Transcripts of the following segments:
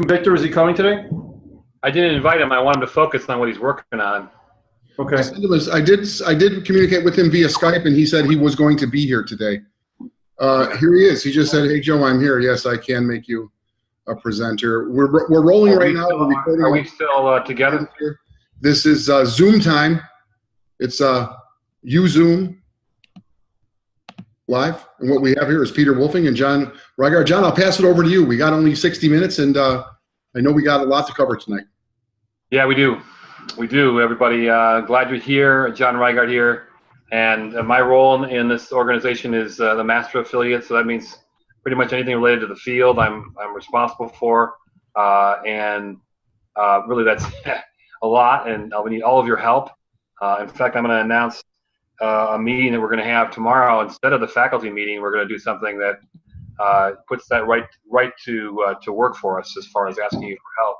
Victor, is he coming today? I didn't invite him. I want him to focus on what he's working on. Okay. I did communicate with him via Skype, and he said he was going to be here today. Here he is. He just said, "Hey Joe, I'm here. Yes, I can make you a presenter." We're rolling right now. Are we still together? This is Zoom time. It's Zoom live, and what we have here is Peter Wolfing and John Reigard. John, I'll pass it over to you. We got only 60 minutes, and I know we got a lot to cover tonight. Yeah, we do. We do, everybody. Glad you're here. John Reigard here. And my role in this organization is the master affiliate, so that means pretty much anything related to the field I'm responsible for. Really that's a lot, and we need all of your help. In fact, I'm going to announce a meeting that we're going to have tomorrow. Instead of the faculty meeting, we're going to do something that puts that right to work for us as far as asking you for help.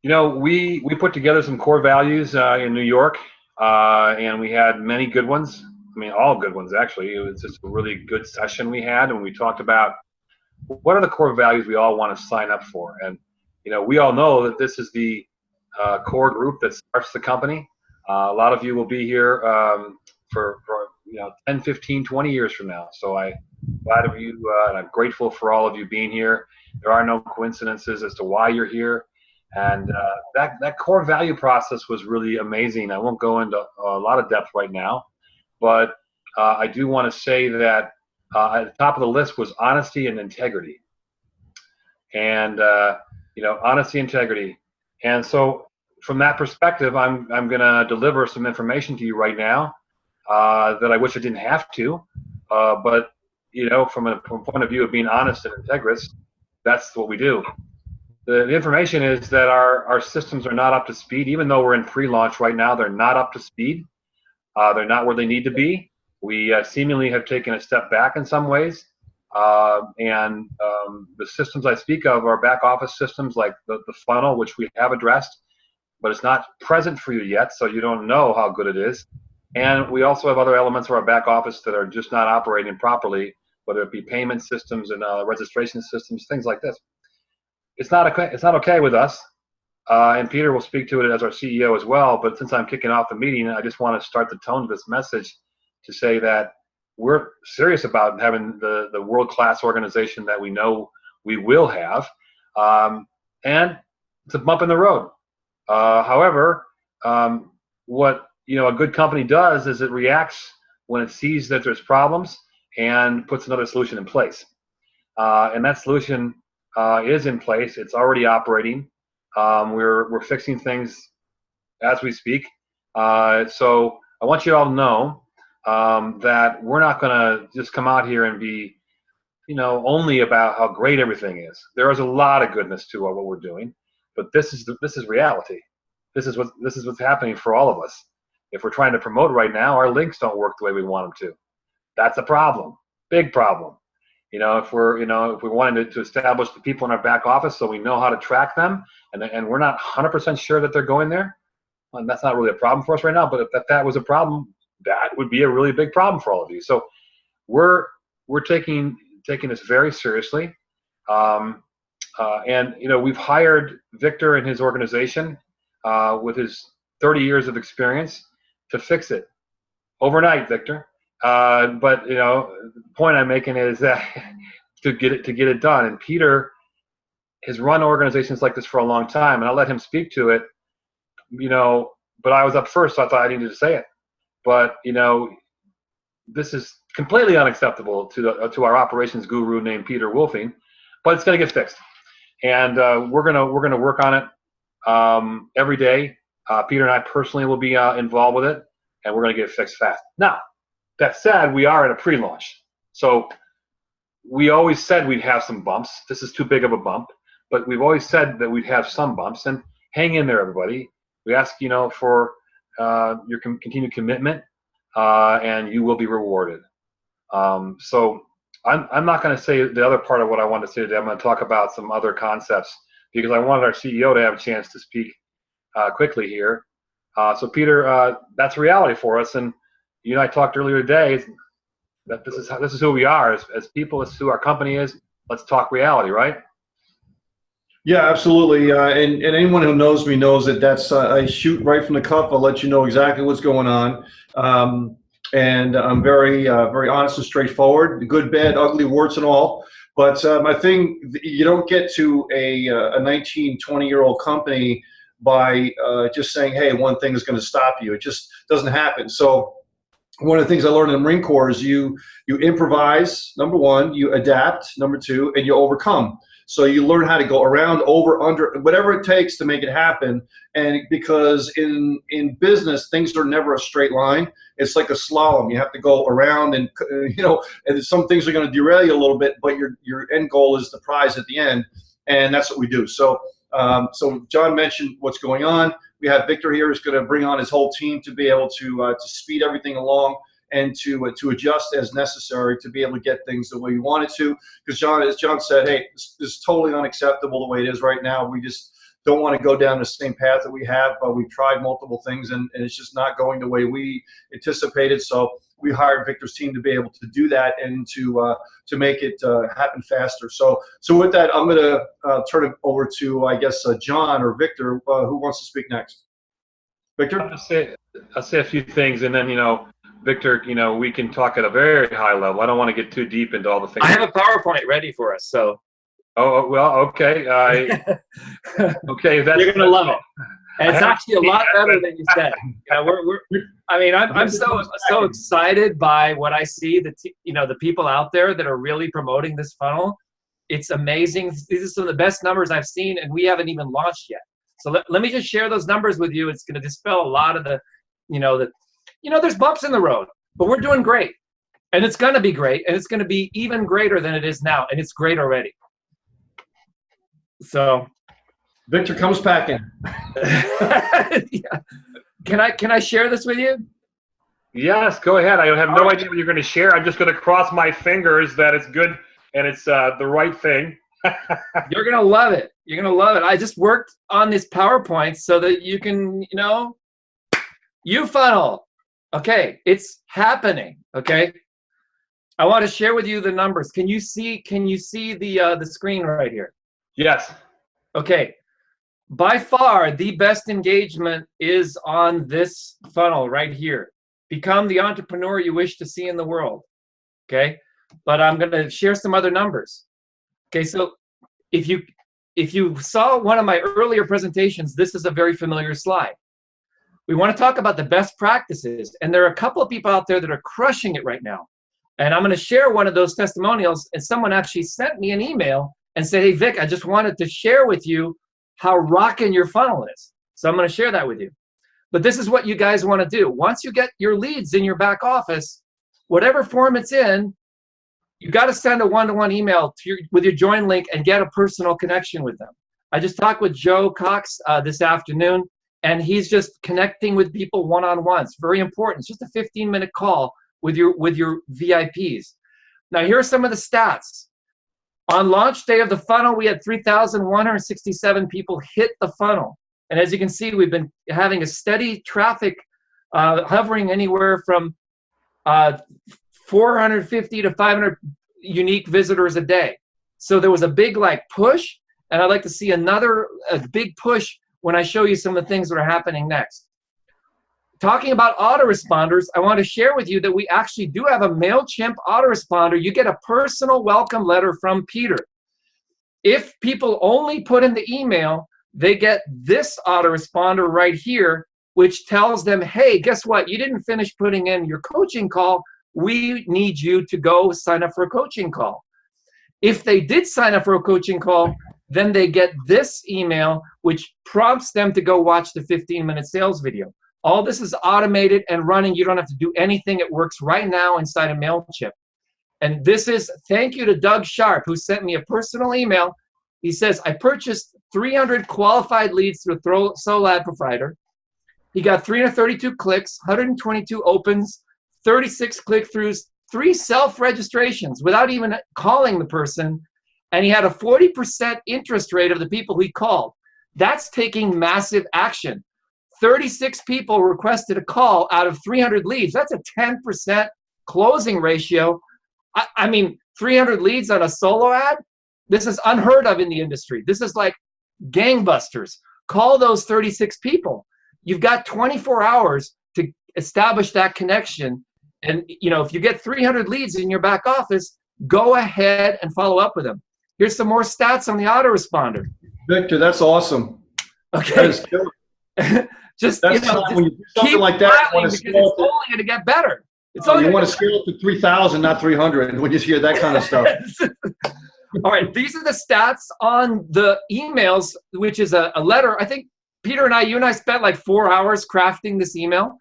You know, we put together some core values in New York, and we had many good ones. I mean, all good ones, actually. It was just a really good session we had, and we talked about what are the core values we all want to sign up for. And, you know, we all know that this is the core group that starts the company. A lot of you will be here for 10, 15, 20 years from now. So I'm glad of you, and I'm grateful for all of you being here. There are no coincidences as to why you're here. And that core value process was really amazing. I won't go into a lot of depth right now, but I do want to say that at the top of the list was honesty and integrity. And honesty, integrity. And so from that perspective, I'm going to deliver some information to you right now that I wish I didn't have to. But from a point of view of being honest and integrous, that's what we do. The information is that our systems are not up to speed. Even though we're in pre-launch right now, they're not up to speed. They're not where they need to be. We seemingly have taken a step back in some ways. The systems I speak of are back office systems like the funnel, which we have addressed, but it's not present for you yet, so you don't know how good it is. And we also have other elements of our back office that are just not operating properly, whether it be payment systems and registration systems, things like this. It's not okay with us, and Peter will speak to it as our CEO as well, but since I'm kicking off the meeting, I just want to start the tone of this message to say that we're serious about having the world-class organization that we know we will have, and it's a bump in the road. However, what a good company does is it reacts when it sees that there's problems and puts another solution in place, and that solution is in place. It's already operating. We're fixing things as we speak. So I want you all to know that we're not going to just come out here and be, only about how great everything is. There is a lot of goodness to what we're doing, but this is reality. This is what's happening for all of us. If we're trying to promote right now, our links don't work the way we want them to. That's a problem, big problem. If we wanted to establish the people in our back office so we know how to track them, and we're not 100% sure that they're going there, and that's not really a problem for us right now. But if that was a problem, that would be a really big problem for all of you. So we're taking this very seriously, and we've hired Victor and his organization with his 30 years of experience to fix it overnight, Victor. But the point I'm making is that to get it done. And Peter has run organizations like this for a long time, and I'll let him speak to it. But I was up first, so I thought I needed to say it. But this is completely unacceptable to our operations guru named Peter Wolfing. But it's going to get fixed, and we're gonna work on it every day. Peter and I personally will be involved with it, and we're going to get it fixed fast. Now, that said, we are in a pre-launch. So we always said we'd have some bumps. This is too big of a bump, but we've always said that we'd have some bumps. And hang in there, everybody. We ask, for your continued commitment, and you will be rewarded. So I'm not going to say the other part of what I wanted to say today. I'm going to talk about some other concepts because I wanted our CEO to have a chance to speak quickly here. So Peter, that's reality for us. And you and I talked earlier today that this is who we are as people. This is who our company is. let's talk reality, right? Yeah, absolutely. And anyone who knows me knows that that's I shoot right from the cuff. I'll let you know exactly what's going on. And I'm very very honest and straightforward. The good, bad, ugly, warts and all. But my thing, you don't get to a 19, 20-year-old company by just saying, hey, one thing is going to stop you. It just doesn't happen. So one of the things I learned in the Marine Corps is you improvise, number one, you adapt, number two, and you overcome. So you learn how to go around, over, under, whatever it takes to make it happen. And because in business, things are never a straight line. It's like a slalom. You have to go around, and and some things are going to derail you a little bit, but your end goal is the prize at the end, and that's what we do. So so John mentioned what's going on. We have Victor here who's going to bring on his whole team to be able to speed everything along and to adjust as necessary to be able to get things the way we want it to. Because as John said, hey, this is totally unacceptable the way it is right now. We just don't want to go down the same path that we have, but we've tried multiple things and it's just not going the way we anticipated. So we hired Victor's team to be able to do that and to make it happen faster. So with that, I'm going to turn it over to, I guess, John or Victor, who wants to speak next. Victor? I'll say a few things, and then, Victor, we can talk at a very high level. I don't want to get too deep into all the things. I have a PowerPoint ready for us, so. Oh, well, okay. Okay, that's, you're gonna love it. And it's actually a lot better than you said. I'm so excited by what I see. The people out there that are really promoting this funnel. It's amazing. These are some of the best numbers I've seen, and we haven't even launched yet. So let me just share those numbers with you. It's going to dispel a lot of there's bumps in the road, but we're doing great, and it's going to be great, and it's going to be even greater than it is now, and it's great already. So, Victor comes packing. Yeah. Can I share this with you? Yes, go ahead. I have no idea what you're going to share. I'm just going to cross my fingers that it's good and it's the right thing. You're going to love it. You're going to love it. I just worked on this PowerPoint so that you can, UFunnel. Okay, it's happening. Okay, I want to share with you the numbers. Can you see the screen right here? Yes. Okay. By far, the best engagement is on this funnel right here. Become the entrepreneur you wish to see in the world. Okay, but I'm going to share some other numbers. Okay, so if you saw one of my earlier presentations, this is a very familiar slide. We want to talk about the best practices, and there are a couple of people out there that are crushing it right now. And I'm going to share one of those testimonials, and someone actually sent me an email and said, hey, Vic, I just wanted to share with you how rocking your funnel is. So I'm going to share that with you. But this is what you guys want to do. Once you get your leads in your back office, whatever form it's in, you got to send a one-to-one email with your join link and get a personal connection with them. I just talked with Joe Cox this afternoon, and he's just connecting with people one-on-one. It's very important. It's just a 15-minute call with your VIPs. Now, here are some of the stats. On launch day of the funnel, we had 3,167 people hit the funnel. And as you can see, we've been having a steady traffic hovering anywhere from 450 to 500 unique visitors a day. So there was a big push, and I'd like to see a big push when I show you some of the things that are happening next. Talking about autoresponders, I want to share with you that we actually do have a MailChimp autoresponder. You get a personal welcome letter from Peter. If people only put in the email, they get this autoresponder right here, which tells them, hey, guess what? You didn't finish putting in your coaching call. We need you to go sign up for a coaching call. If they did sign up for a coaching call, then they get this email, which prompts them to go watch the 15-minute sales video. All this is automated and running. You don't have to do anything. It works right now inside of MailChimp. And this is thank you to Doug Sharp, who sent me a personal email. He says, I purchased 300 qualified leads through a sole ad provider. He got 332 clicks, 122 opens, 36 click-throughs, 3 self-registrations without even calling the person. And he had a 40% interest rate of the people he called. That's taking massive action. 36 people requested a call out of 300 leads. That's a 10% closing ratio. I mean, 300 leads on a solo ad, This is unheard of in the industry. This is like gangbusters. Call those 36 people. You've got 24 hours to establish that connection. And if you get 300 leads in your back office, go ahead and follow up with them. Here's some more stats on the autoresponder. Victor, that's awesome. Okay. That is killer. just That's just when you do something keep like that, you want to because scale it's only going to get better. It's you only want to scale it to 3,000, not 300, when you hear that kind of stuff. All right, these are the stats on the emails, which is a letter. I think Peter and you and I spent like 4 hours crafting this email.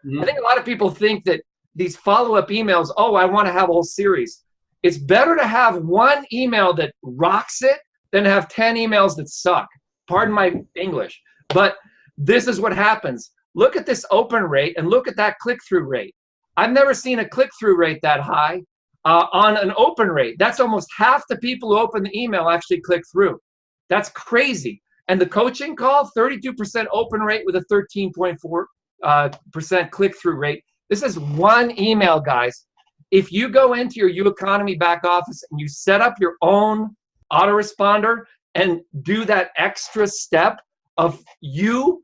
Mm-hmm. I think a lot of people think that these follow-up emails, oh, I want to have a whole series. It's better to have one email that rocks it than to have 10 emails that suck. Pardon my English. But this is what happens. Look at this open rate and look at that click-through rate. I've never seen a click-through rate that high on an open rate. That's almost half the people who open the email actually click through. That's crazy. And the coaching call, 32% open rate with a 13.4% click-through rate. This is one email, guys. If you go into your UEconomy back office and you set up your own autoresponder and do that extra step of you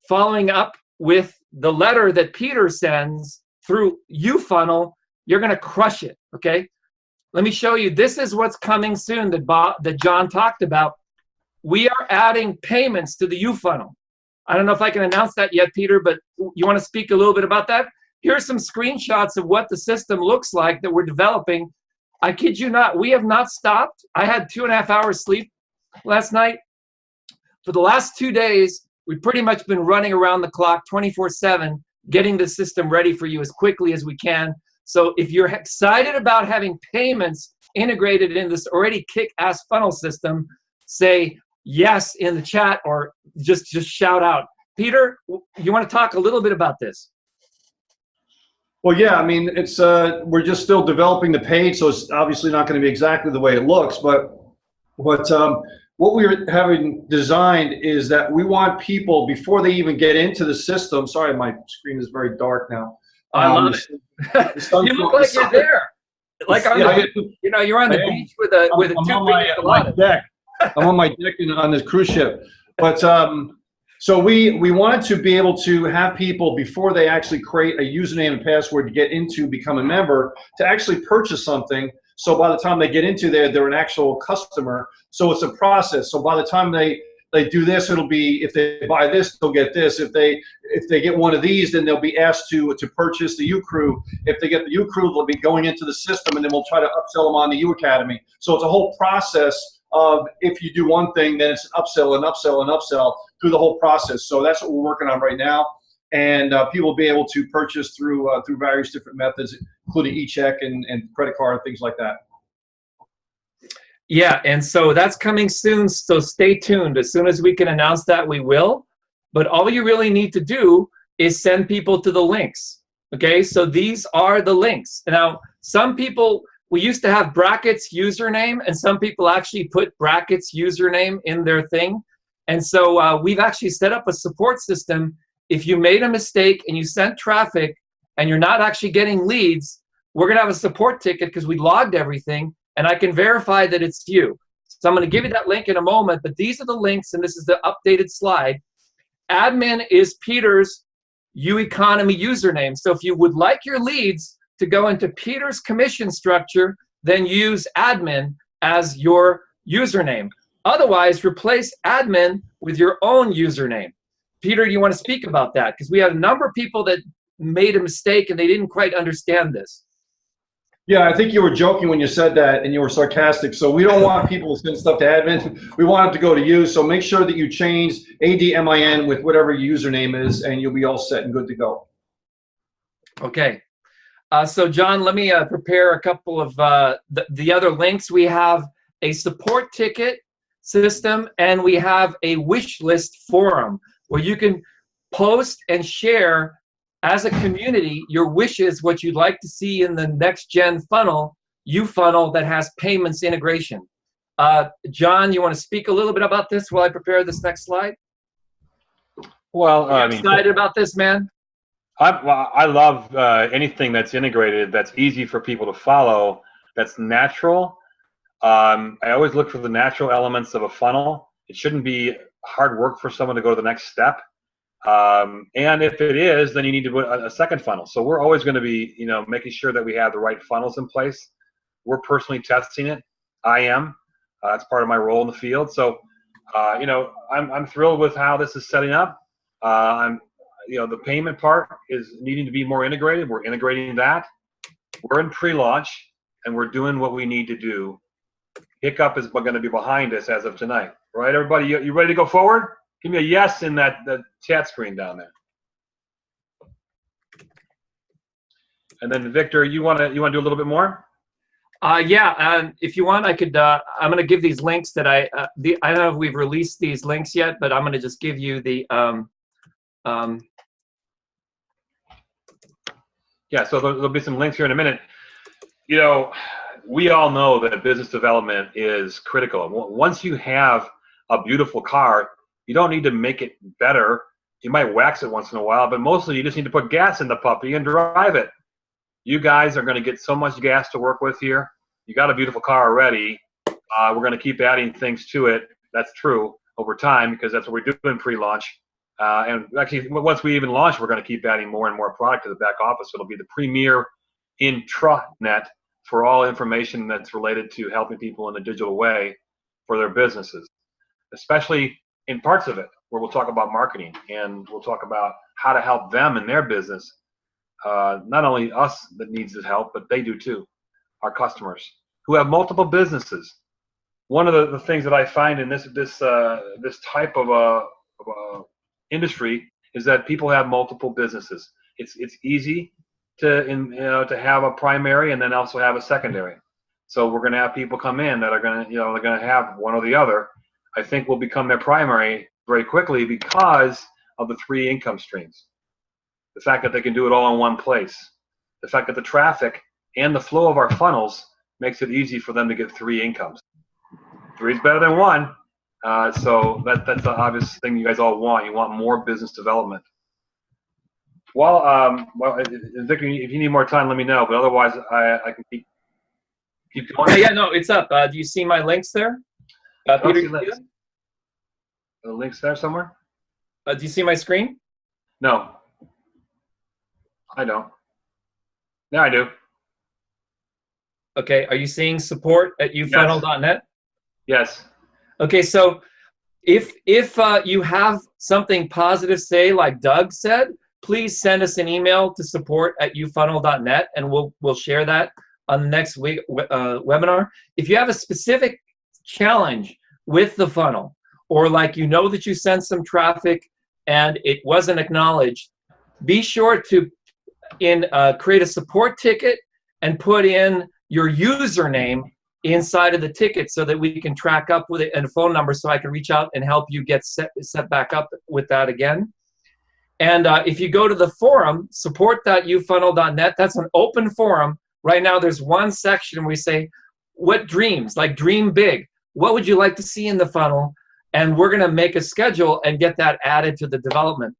following up with the letter that Peter sends through UFunnel, you're going to crush it, okay? Let me show you. This is what's coming soon that John talked about. We are adding payments to the UFunnel. I don't know if I can announce that yet, Peter, but you want to speak a little bit about that? Here's some screenshots of what the system looks like that we're developing. I kid you not, we have not stopped. I had 2.5 hours sleep last night. For the last 2 days, we've pretty much been running around the clock 24/7, getting the system ready for you as quickly as we can. So if you're excited about having payments integrated in this already kick-ass funnel system, say yes in the chat or just shout out. Peter, you want to talk a little bit about this? Well, yeah, I mean, it's we're just still developing the page, so it's obviously not going to be exactly the way it looks. But what we're having designed is that we want people, before they even get into the system. Sorry, my screen is very dark now. I love it. You look like you're there. Like on you're on the beach with a my deck. I'm on my deck on this cruise ship. But so we wanted to be able to have people, before they actually create a username and password to get into, become a member, to actually purchase something. So by the time they get into there, they're an actual customer. So it's a process. So by the time they do this, it'll be, if they buy this, they'll get this. If they get one of these, then they'll be asked to purchase the U-Crew. If they get the U-Crew, they'll be going into the system, and then we'll try to upsell them on the U Academy. So it's a whole process of, if you do one thing, then it's an upsell and upsell and upsell through the whole process. So that's what we're working on right now. And people will be able to purchase through various different methods, including e-check and credit card and things like that. Yeah, and so that's coming soon, so stay tuned. As soon as we can announce that, we will. But all you really need to do is send people to the links, okay? So these are the links. Now, some people, we used to have brackets username, and some people actually put brackets username in their thing. And so we've actually set up a support system. If you made a mistake and you sent traffic and you're not actually getting leads, we're going to have a support ticket because we logged everything, and I can verify that it's you. So I'm going to give you that link in a moment, but these are the links, and this is the updated slide. Admin is Peter's UEconomy username. So if you would like your leads to go into Peter's commission structure, then use admin as your username. Otherwise, replace admin with your own username. Peter, do you want to speak about that? Because we had a number of people that made a mistake and they didn't quite understand this. Yeah, I think you were joking when you said that, and you were sarcastic. So we don't want people to send stuff to admin. We want it to go to you. So make sure that you change ADMIN with whatever your username is, and you'll be all set and good to go. Okay. So John, let me prepare a couple of the other links. We have a support ticket system, and we have a wish list forum where you can post and share as a community your wishes, what you'd like to see in the next gen funnel, UFunnel, that has payments integration. John, you want to speak a little bit about this while I prepare this next slide? Well, I mean, excited about this, man? I love anything that's integrated, that's easy for people to follow, that's natural. I always look for the natural elements of a funnel. It shouldn't be hard work for someone to go to the next step. And if it is, then you need to put a second funnel. So we're always going to be, making sure that we have the right funnels in place. We're personally testing it. I am. That's part of my role in the field. So, I'm thrilled with how this is setting up. The payment part is needing to be more integrated. We're integrating that. We're in pre-launch, and we're doing what we need to do. Hiccup is going to be behind us as of tonight. Right, everybody? You ready to go forward? Give me a yes in that chat screen down there. And then Victor, you want to do a little bit more? Yeah, if you want, I could. I'm going to give these links that I don't know if we've released these links yet, but I'm going to just give you the. Yeah, so there'll be some links here in a minute. We all know that business development is critical. Once you have a beautiful car, you don't need to make it better. You might wax it once in a while, but mostly you just need to put gas in the puppy and drive it. You guys are going to get so much gas to work with here. You got a beautiful car already. We're going to keep adding things to it. That's true over time because that's what we're doing pre-launch. And actually, once we even launch, we're going to keep adding more and more product to the back office. It'll be the premier intranet for all information that's related to helping people in a digital way for their businesses, especially in parts of it where we'll talk about marketing and we'll talk about how to help them in their business. Not only us that needs this help, but they do too, our customers who have multiple businesses. One of the things that I find in this type of industry is that people have multiple businesses. It's easy to have a primary and then also have a secondary. So we're going to have people come in that are going to they're going to have one or the other. I think will become their primary very quickly because of the 3 income streams. The fact that they can do it all in one place. The fact that the traffic and the flow of our funnels makes it easy for them to get 3 incomes. 3 is better than 1. So that's the obvious thing you guys all want. You want more business development. Well, Victor, if you need more time, let me know. But otherwise, I can keep going. Yeah, no, it's up. Do you see my links there? Peter, the links there somewhere? Do you see my screen? No. I don't. Now I do. Okay, are you seeing support at ufunnel.net? Yes. Okay, so if you have something positive to say, like Doug said, please send us an email to support@ufunnel.net, and we'll share that on the next week webinar. If you have a specific challenge with the funnel, or like that you sent some traffic and it wasn't acknowledged, be sure to create a support ticket and put in your username inside of the ticket so that we can track up with it and a phone number so I can reach out and help you get set back up with that again. And if you go to the forum, support.ufunnel.net, that's an open forum. Right now there's one section where we say, what dreams, like dream big. What would you like to see in the funnel? And we're going to make a schedule and get that added to the development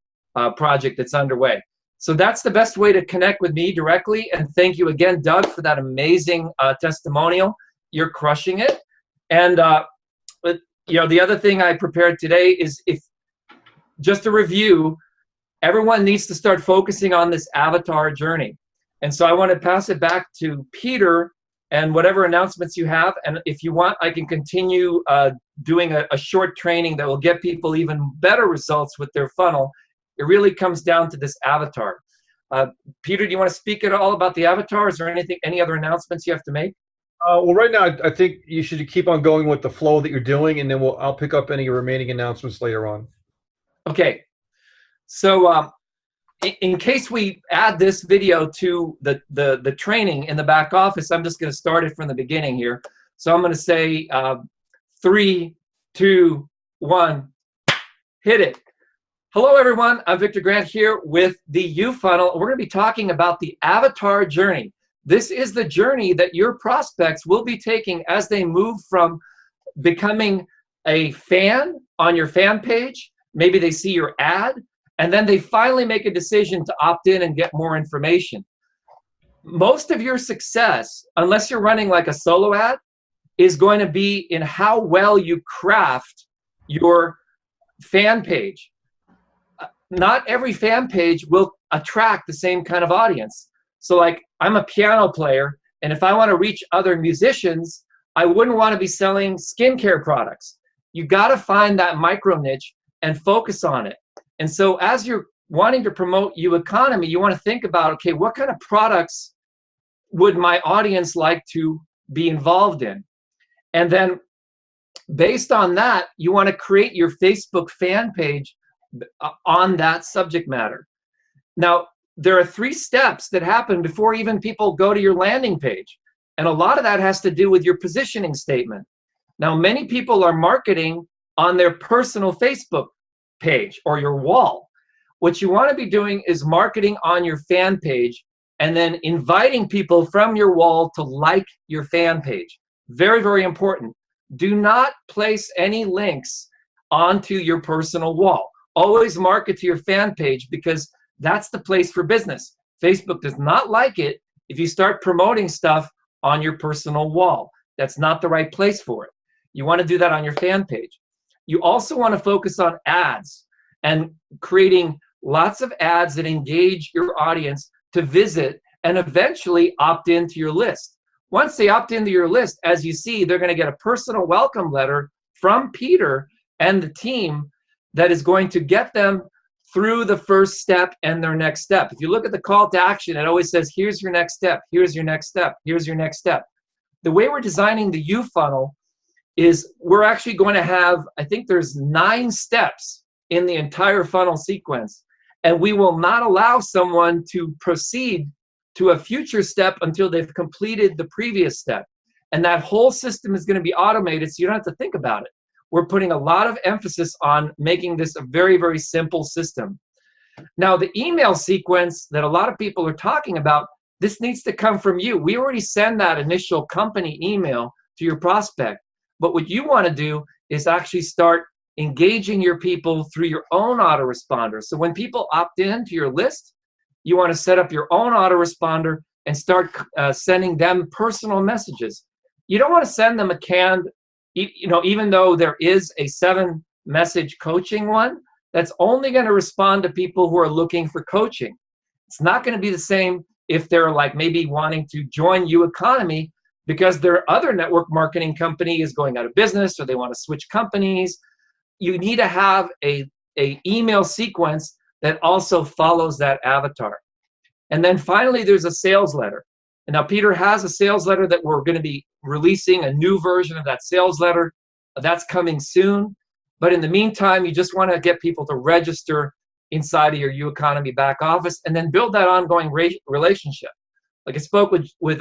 project that's underway. So that's the best way to connect with me directly. And thank you again, Doug, for that amazing testimonial. You're crushing it. And the other thing I prepared today is, just a review, everyone needs to start focusing on this avatar journey. And so I want to pass it back to Peter and whatever announcements you have. And if you want, I can continue doing a short training that will get people even better results with their funnel. It really comes down to this avatar. Peter, do you want to speak at all about the avatar? Is there any other announcements you have to make? Well, right now, I think you should keep on going with the flow that you're doing, and then I'll pick up any remaining announcements later on. Okay. So in case we add this video to the training in the back office, I'm just going to start it from the beginning here. So I'm going to say 3, 2, 1, hit it. Hello, everyone. I'm Victor Grant here with the UFunnel. We're going to be talking about the avatar journey. This is the journey that your prospects will be taking as they move from becoming a fan on your fan page. Maybe they see your ad, and then they finally make a decision to opt in and get more information. Most of your success, unless you're running like a solo ad, is going to be in how well you craft your fan page. Not every fan page will attract the same kind of audience. So like, I'm a piano player, and if I want to reach other musicians, I wouldn't want to be selling skincare products. You got to find that micro niche and focus on it. And so as you're wanting to promote UEconomy, you want to think about, okay, what kind of products would my audience like to be involved in? And then based on that, you want to create your Facebook fan page on that subject matter. Now, there are 3 steps that happen before even people go to your landing page. And a lot of that has to do with your positioning statement. Now, many people are marketing on their personal Facebook page or your wall. What you want to be doing is marketing on your fan page and then inviting people from your wall to like your fan page. Very, very important. Do not place any links onto your personal wall. Always market to your fan page, because that's the place for business. Facebook does not like it if you start promoting stuff on your personal wall. That's not the right place for it. You want to do that on your fan page. You also want to focus on ads and creating lots of ads that engage your audience to visit and eventually opt into your list. Once they opt into your list, as you see, they're going to get a personal welcome letter from Peter and the team that is going to get them through the first step and their next step. If you look at the call to action, it always says, here's your next step, here's your next step, here's your next step. The way we're designing the U funnel is we're actually going to have, I think there's 9 steps in the entire funnel sequence, and we will not allow someone to proceed to a future step until they've completed the previous step. And that whole system is going to be automated, so you don't have to think about it. We're putting a lot of emphasis on making this a very, very simple system. Now, the email sequence that a lot of people are talking about, this needs to come from you. We already send that initial company email to your prospect. But what you want to do is actually start engaging your people through your own autoresponder. So when people opt in to your list, you want to set up your own autoresponder and start sending them personal messages. You don't want to send them a canned, even though there is a 7-message coaching one, that's only going to respond to people who are looking for coaching. It's not going to be the same if they're like maybe wanting to join UEconomy because their other network marketing company is going out of business or they want to switch companies. You need to have a email sequence that also follows that avatar. And then finally, there's a sales letter. And now Peter has a sales letter that we're going to be releasing, a new version of that sales letter. That's coming soon. But in the meantime, you just want to get people to register inside of your UEconomy back office and then build that ongoing relationship. Like I spoke with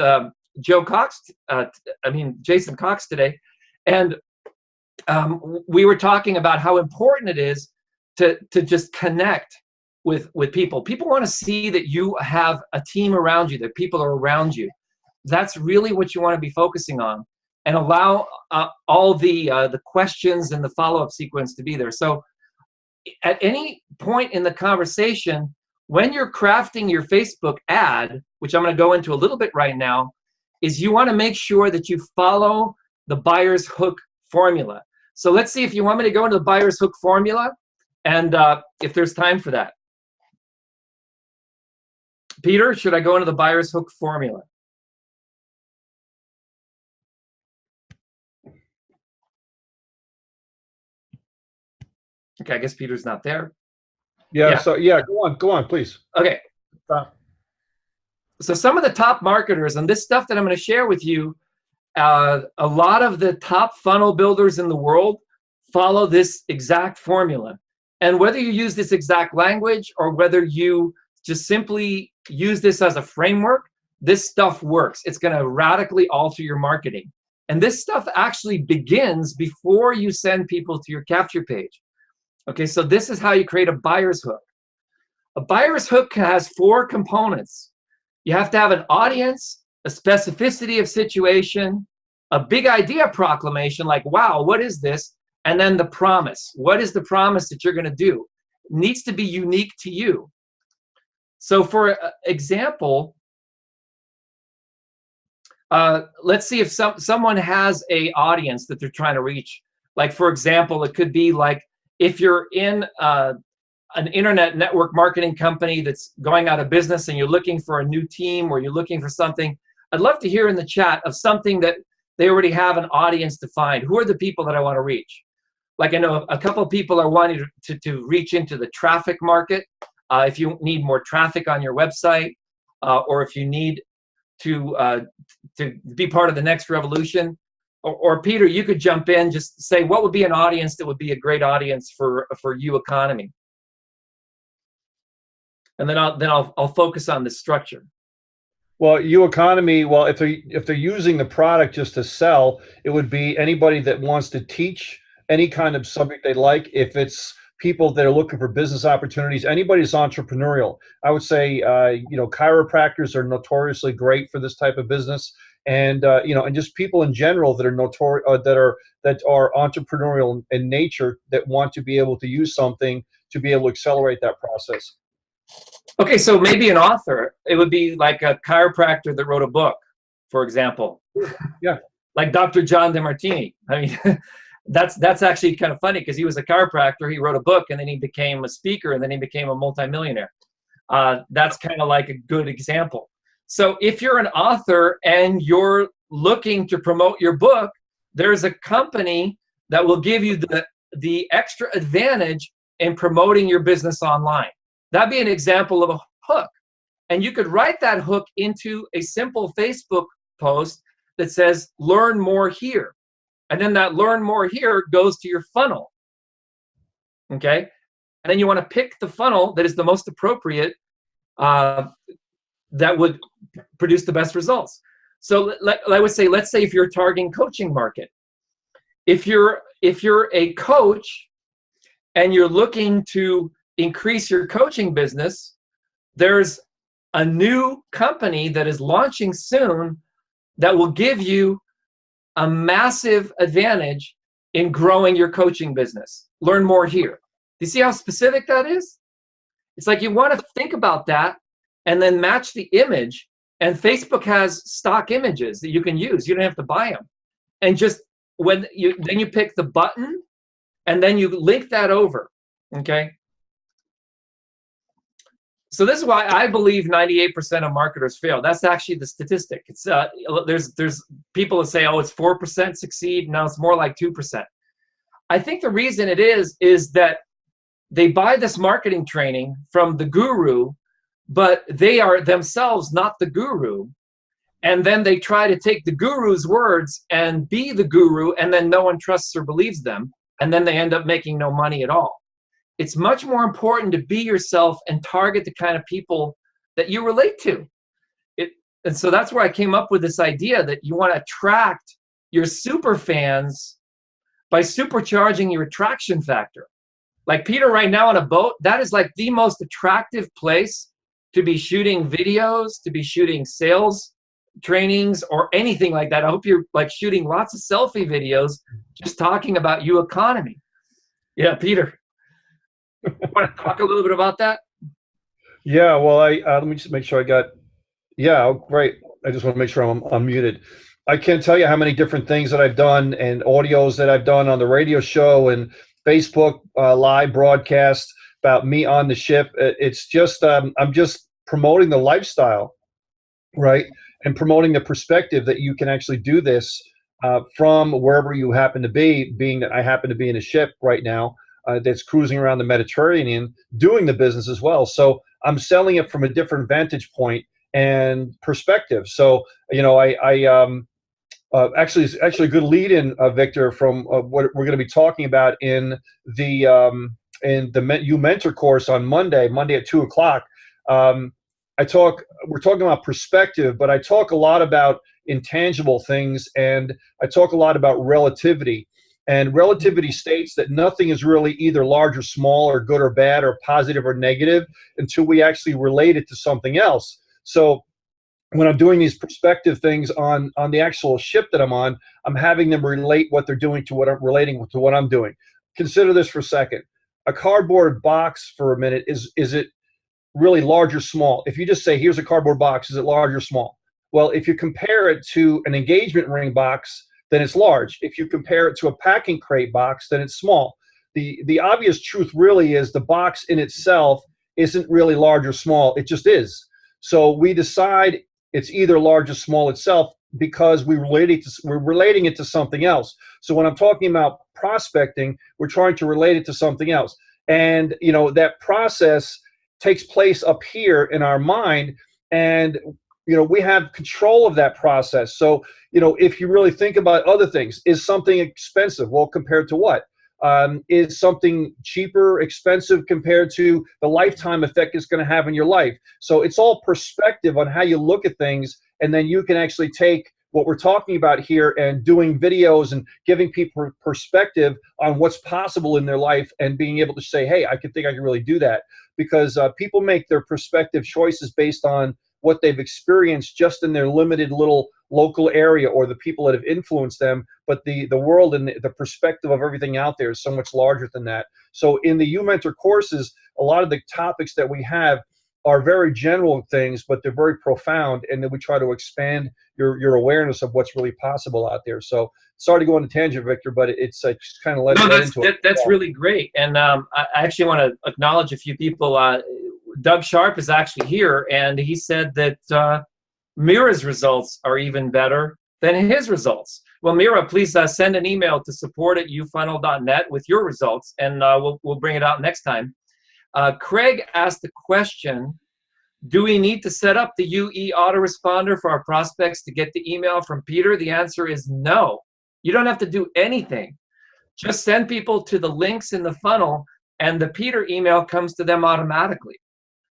Jason Cox today, and we were talking about how important it is to just connect with people. People want to see that you have a team around you, that people are around you. That's really what you want to be focusing on, and allow all the questions and the follow-up sequence to be there. So at any point in the conversation, when you're crafting your Facebook ad, which I'm going to go into a little bit right now, is you want to make sure that you follow the buyer's hook formula. So let's see if you want me to go into the buyer's hook formula, and if there's time for that. Peter, should I go into the buyer's hook formula? Okay, I guess Peter's not there. Yeah. So yeah, go on, please. Okay. So some of the top marketers, and this stuff that I'm going to share with you, a lot of the top funnel builders in the world follow this exact formula. And whether you use this exact language or whether you just simply use this as a framework, this stuff works. It's going to radically alter your marketing. And this stuff actually begins before you send people to your capture page. Okay, so this is how you create a buyer's hook. A buyer's hook has 4 components. You have to have an audience, a specificity of situation, a big idea proclamation like, wow, what is this? And then the promise. What is the promise that you're going to do? It needs to be unique to you. So for example, let's see if someone has a audience that they're trying to reach. Like, for example, it could be like if you're in an internet network marketing company that's going out of business and you're looking for a new team or you're looking for something, I'd love to hear in the chat of something that they already have an audience defined. Who are the people that I want to reach? Like, I know a couple of people are wanting to reach into the traffic market. If you need more traffic on your website, or if you need to be part of the next revolution, or Peter, you could jump in, just say what would be an audience that would be a great audience for UEconomy, and then I'll focus on the structure. Well, UEconomy, well, if they're using the product just to sell, it would be anybody that wants to teach any kind of subject they like. If it's people that are looking for business opportunities, anybody that's entrepreneurial. I would say, chiropractors are notoriously great for this type of business, and and just people in general that are that are entrepreneurial in nature, that want to be able to use something to be able to accelerate that process. Okay, so maybe an author. It would be like a chiropractor that wrote a book, for example. Yeah. Like Dr. John DeMartini. I mean, that's actually kind of funny because he was a chiropractor. He wrote a book, and then he became a speaker, and then he became a multimillionaire. That's kind of like a good example. So if you're an author and you're looking to promote your book, there's a company that will give you the extra advantage in promoting your business online. That'd be an example of a hook. And you could write that hook into a simple Facebook post that says, learn more here. And then that learn more here goes to your funnel. Okay? And then you want to pick the funnel that is the most appropriate, that would produce the best results. So I would say, let's say if you're targeting coaching market, if you're a coach and you're looking to increase your coaching business, there's a new company that is launching soon that will give you a massive advantage in growing your coaching business. Learn more here. Do you see how specific that is? It's like you want to think about that and then match the image, and Facebook has stock images that you can use. You don't have to buy them. And just then you pick the button and then you link that over, okay? So this is why I believe 98% of marketers fail. That's actually the statistic. It's there's people that say, oh, it's 4% succeed. No, it's more like 2%. I think the reason it is that they buy this marketing training from the guru, but they are themselves not the guru. And then they try to take the guru's words and be the guru, and then no one trusts or believes them. And then they end up making no money at all. It's much more important to be yourself and target the kind of people that you relate to. And so that's where I came up with this idea that you want to attract your super fans by supercharging your attraction factor. Like Peter right now on a boat, that is like the most attractive place to be shooting videos, to be shooting sales trainings or anything like that. I hope you're like shooting lots of selfie videos just talking about UEconomy. Yeah, Peter. You want to talk a little bit about that? Yeah, well, let me just make sure I got, yeah, great. I just want to make sure I'm unmuted. I can't tell you how many different things that I've done and audios that I've done on the radio show and Facebook live broadcast about me on the ship. It's just, I'm just promoting the lifestyle, right? And promoting the perspective that you can actually do this from wherever you happen to be, being that I happen to be in a ship right now. That's cruising around the Mediterranean doing the business as well. So I'm selling it from a different vantage point and perspective. So, actually a good lead in, Victor, from what we're going to be talking about in the You Mentor course on Monday at 2 o'clock. We're talking about perspective, but I talk a lot about intangible things, and I talk a lot about relativity. And relativity states that nothing is really either large or small or good or bad or positive or negative until we actually relate it to something else. So when I'm doing these perspective things on the actual ship that I'm on, I'm having them relate what they're doing to what I'm relating to what I'm doing. Consider this for a second. A cardboard box for a minute, is it really large or small? If you just say, here's a cardboard box, is it large or small? Well, if you compare it to an engagement ring box, then it's large. If you compare it to a packing crate box, then it's small. The obvious truth really is the box in itself isn't really large or small. It just is. So we decide it's either large or small itself because we're relating it to something else. So when I'm talking about prospecting, we're trying to relate it to something else. And that process takes place up here in our mind, and we have control of that process. So if you really think about other things, is something expensive? Well, compared to what? Is something cheaper, expensive compared to the lifetime effect it's going to have in your life? So it's all perspective on how you look at things, and then you can actually take what we're talking about here and doing videos and giving people perspective on what's possible in their life and being able to say, hey, I can really do that. Because people make their perspective choices based on what they've experienced just in their limited little local area or the people that have influenced them. But the world and the perspective of everything out there is so much larger than that. So in the UMentor courses, a lot of the topics that we have are very general things, but they're very profound, and then we try to expand your awareness of what's really possible out there. So sorry to go on a tangent, Victor, but it's just kind of that's really great. And I actually want to acknowledge a few people. Doug Sharp is actually here, and he said that Mira's results are even better than his results. Well, Mira, please send an email to support@ufunnel.net with your results, and we'll bring it out next time. Craig asked the question, do we need to set up the UE autoresponder for our prospects to get the email from Peter? The answer is no. You don't have to do anything. Just send people to the links in the funnel, and the Peter email comes to them automatically.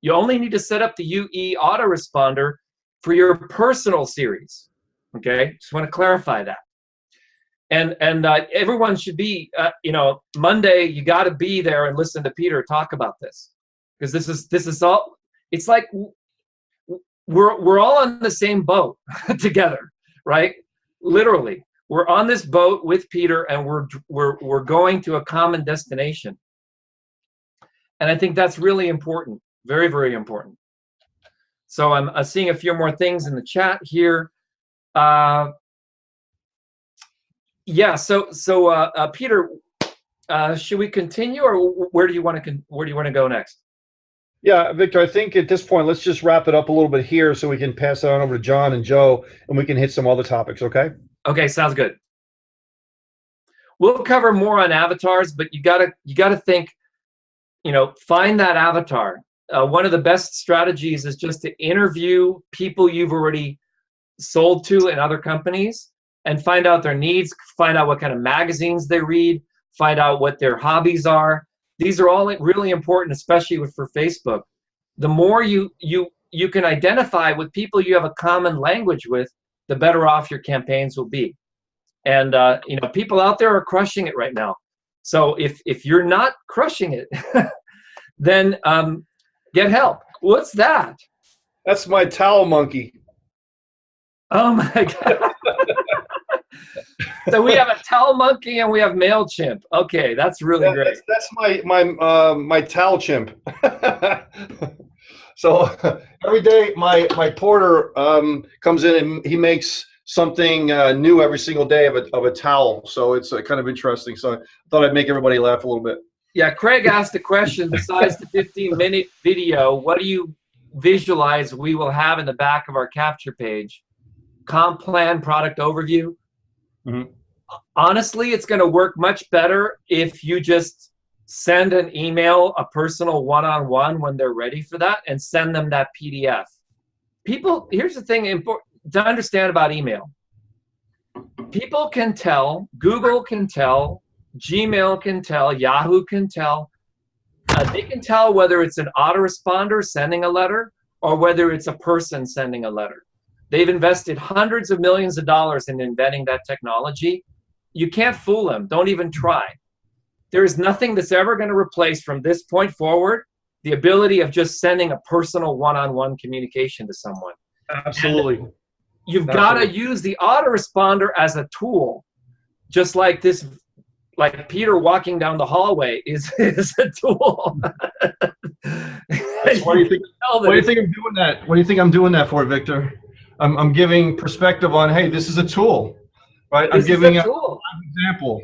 You only need to set up the UE autoresponder for your personal series. Okay, just want to clarify that. And everyone should be, Monday, you got to be there and listen to Peter talk about this, because this is all. It's like we're all on the same boat together, right? Literally, we're on this boat with Peter, and we're going to a common destination. And I think that's really important, very, very important. So I'm seeing a few more things in the chat here. Yeah. So Peter, should we continue, or where do you want to go next? Yeah, Victor, I think at this point, let's just wrap it up a little bit here so we can pass it on over to John and Joe, and we can hit some other topics, okay? Okay, sounds good. We'll cover more on avatars, but you gotta think, find that avatar. One of the best strategies is just to interview people you've already sold to in other companies and find out their needs, find out what kind of magazines they read, find out what their hobbies are. These are all really important, especially for Facebook. The more you can identify with people you have a common language with, the better off your campaigns will be. And people out there are crushing it right now. So if you're not crushing it, then get help. What's that? That's my towel monkey. Oh my God. So we have a towel monkey and we have MailChimp. Okay, that's really great. That's my towel chimp. So every day my porter comes in and he makes something new every single day of a towel. So it's kind of interesting. So I thought I'd make everybody laugh a little bit. Yeah, Craig asked a question. Besides the 15-minute video, what do you visualize we will have in the back of our capture page? Comp plan, product overview. Mm-hmm. Honestly, it's going to work much better if you just send an email, a personal one-on-one when they're ready for that, and send them that PDF. People, here's the thing important to understand about email. People can tell, Google can tell, Gmail can tell, Yahoo can tell. They can tell whether it's an autoresponder sending a letter or whether it's a person sending a letter. They've invested hundreds of millions of dollars in inventing that technology. You can't fool them. Don't even try. There is nothing that's ever going to replace from this point forward the ability of just sending a personal one-on-one communication to someone. Absolutely. And you've got to use the autoresponder as a tool, just like this, like Peter walking down the hallway is a tool. Why do you think I'm doing that? What do you think I'm doing that for, Victor? I'm giving perspective on, hey, this is a tool, right? I'm This is giving a an tool. example.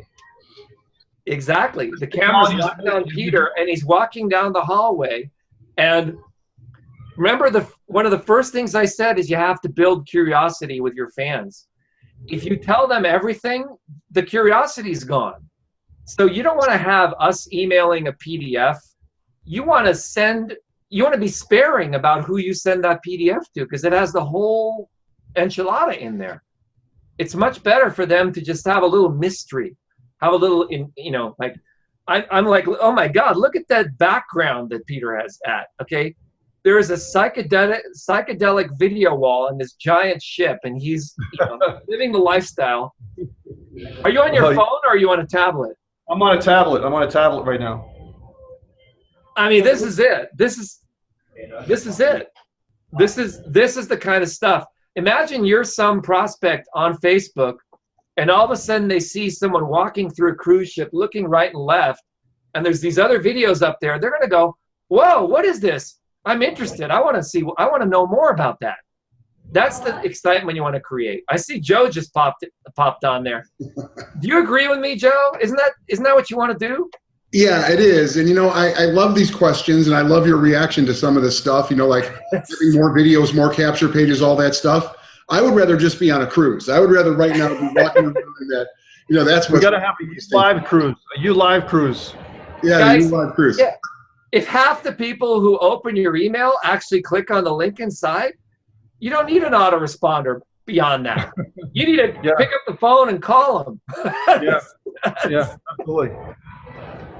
Exactly. The camera's locked on Peter, and he's walking down the hallway. And remember, one of the first things I said is you have to build curiosity with your fans. If you tell them everything, the curiosity's gone. So you don't want to have us emailing a PDF. You want to be sparing about who you send that PDF to, because it has the whole enchilada in there. It's much better for them to just have a little mystery, have a little, like, I'm like, oh my God, look at that background that Peter has at, okay? There is a psychedelic video wall in this giant ship, and he's living the lifestyle. Are you on your phone or are you on a tablet? I'm on a tablet. I'm on a tablet right now. I mean, this is it. This is it. This is the kind of stuff. Imagine you're some prospect on Facebook, and all of a sudden they see someone walking through a cruise ship, looking right and left, and there's these other videos up there. They're going to go, whoa, what is this? I'm interested. I want to know more about that. That's the excitement you want to create. I see Joe just popped on there. Do you agree with me, Joe? Isn't that what you want to do? Yeah, it is. And, I love these questions, and I love your reaction to some of this stuff, like getting more videos, more capture pages, all that stuff. I would rather just be on a cruise. I would rather right now be walking around in that, that's what. We got to have a live cruise. Yeah, Guys, live cruise. Yeah. If half the people who open your email actually click on the link inside, you don't need an autoresponder beyond that. You need to pick up the phone and call them. Yeah, absolutely.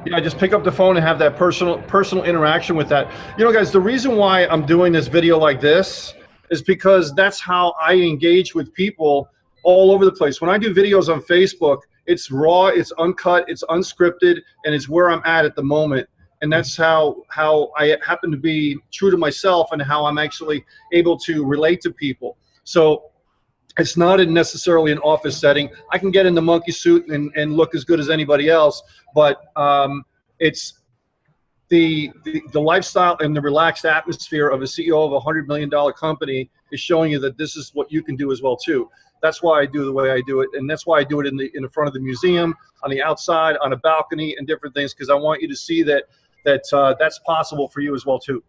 Yeah, just pick up the phone and have that personal interaction with that. Guys, the reason why I'm doing this video like this is because that's how I engage with people all over the place. When I do videos on Facebook, it's raw, it's uncut, it's unscripted, and it's where I'm at the moment. And that's how I happen to be true to myself and how I'm actually able to relate to people. So it's not necessarily an office setting. I can get in the monkey suit and look as good as anybody else, but it's the lifestyle and the relaxed atmosphere of a CEO of a $100 million company is showing you that this is what you can do as well too. That's why I do the way I do it, and that's why I do it in the front of the museum, on the outside, on a balcony, and different things, because I want you to see that that's possible for you as well too.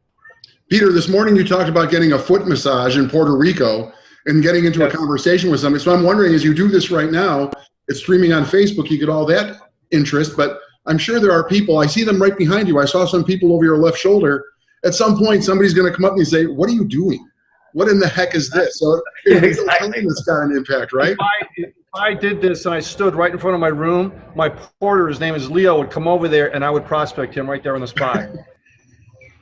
Peter, this morning you talked about getting a foot massage in Puerto Rico and getting into a conversation with somebody. So I'm wondering, as you do this right now, it's streaming on Facebook, you get all that interest, but I'm sure there are people, I see them right behind you. I saw some people over your left shoulder. At some point, somebody's going to come up and say, what are you doing? What in the heck is this? So it's got an impact, right? If I did this and I stood right in front of my room, my porter, his name is Leo, would come over there and I would prospect him right there on the spot.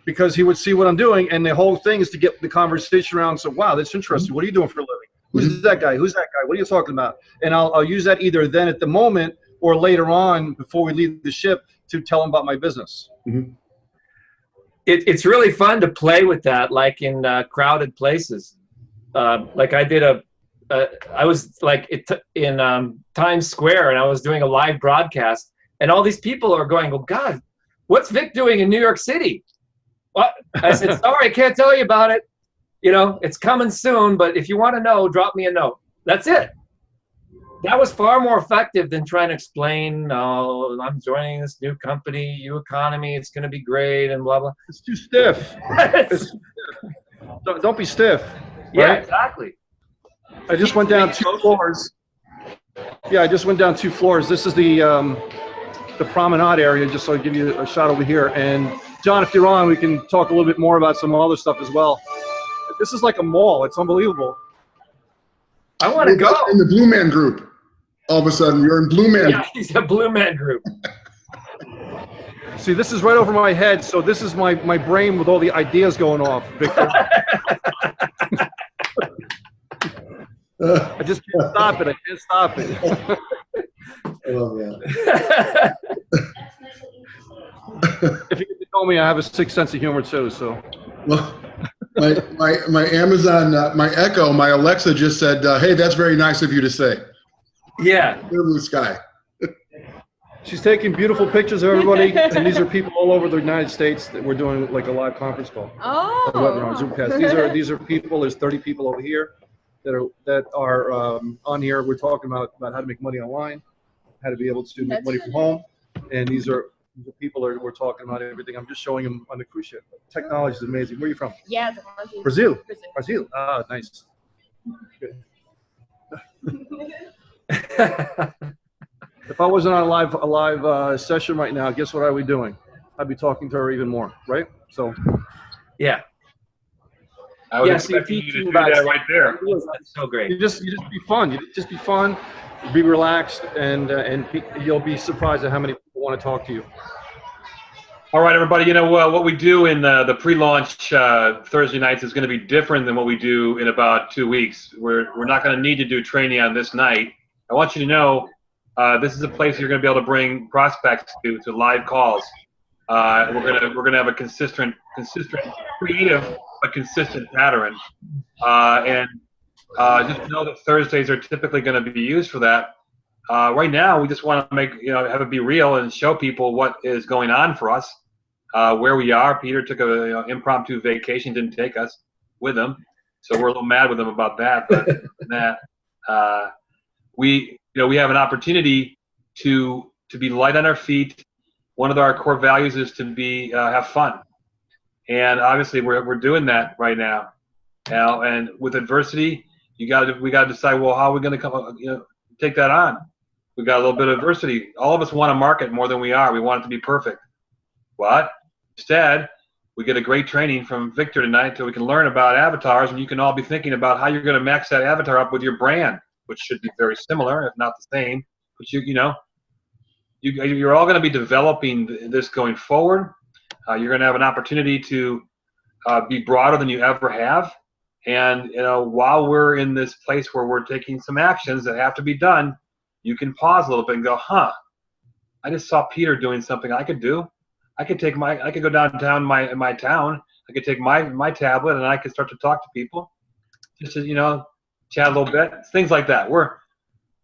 Because he would see what I'm doing, and the whole thing is to get the conversation around. So, wow, that's interesting. What are you doing for a living? Who's that guy? Who's that guy? What are you talking about? And I'll use that either then at the moment or later on before we leave the ship to tell them about my business. Mm-hmm. It's really fun to play with that, like in crowded places. Like I did I was like in Times Square, and I was doing a live broadcast, and all these people are going, "Oh God, what's Vic doing in New York City?" What? I said, "Sorry, I can't tell you about it. It's coming soon, but if you want to know, drop me a note." That's it. That was far more effective than trying to explain, "Oh, I'm joining this new company, UEconomy, it's going to be great," and blah, blah. It's too stiff. Don't be stiff. Yeah, right? exactly. I just went down 2 floors. Yeah, I just went down 2 floors. This is the promenade area, just so I give you a shot over here. And John, if you're on, we can talk a little bit more about some other stuff as well. This is like a mall. It's unbelievable. I want to go. In the Blue Man Group. All of a sudden, you're in Blue Man. Yeah, he's a Blue Man Group. See, this is right over my head, so this is my brain with all the ideas going off, Victor. I just can't stop it. I can't stop it. I love that. If you could tell me, I have a 6th sense of humor too. So, well, my Amazon, my Echo, my Alexa just said, "Hey, that's very nice of you to say." Yeah. Blue sky. She's taking beautiful pictures of everybody, and these are people all over the United States that we're doing like a live conference call. Oh. A webinar, Zoomcast. These are people. There's 30 people over here. that are on here. We're talking about how to make money online, how to be able to make money from home, and these are the people that we're talking about everything. I'm just showing them on the cruise ship. Technology is amazing. Where are you from? Yeah, Brazil. Brazil. Ah, nice. Good. If I wasn't on a live session right now, guess what I would be doing? I'd be talking to her even more, right? So. Yeah. I was Yeah, so you're expecting you to teaching do about that right there. That's so great. You just be fun. You just be fun, be relaxed, and you'll be surprised at how many people want to talk to you. All right, everybody. You know what we do in the pre-launch Thursday nights is going to be different than what we do in about 2 weeks. We're not going to need to do training on this night. I want you to know this is a place you're going to be able to bring prospects to live calls. We're gonna have a consistent, creative but consistent pattern, and just know that Thursdays are typically going to be used for that. Right now, we just want to have it be real and show people what is going on for us, where we are. Peter took a impromptu vacation, didn't take us with him, so we're a little mad with him about that. But we have an opportunity to be light on our feet. One of our core values is to be have fun, and obviously we're doing that right now. And with adversity, we got to decide, well, how are we going to take that on? We got a little bit of adversity. All of us want to market more than we are. We want it to be perfect. What? Instead, we get a great training from Victor tonight, so we can learn about avatars, and you can all be thinking about how you're going to max that avatar up with your brand, which should be very similar, if not the same. But you're all going to be developing this going forward. You're going to have an opportunity to be broader than you ever have. And while we're in this place where we're taking some actions that have to be done, you can pause a little bit and go, huh, I just saw Peter doing something I could do. I could go downtown in my town. I could take my tablet and I could start to talk to people, just to chat a little bit, things like that.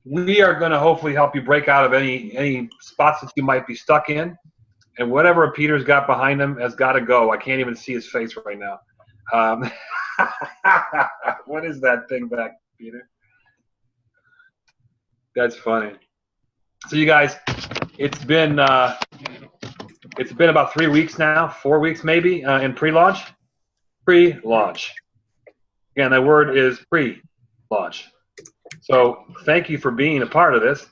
We are going to hopefully help you break out of any spots that you might be stuck in, and whatever Peter's got behind him has got to go. I can't even see his face right now. What is that thing back, Peter? That's funny. So you guys, it's been about 3 weeks now, 4 weeks maybe, in pre-launch. Pre-launch. Again, that word is pre-launch. So thank you for being a part of this.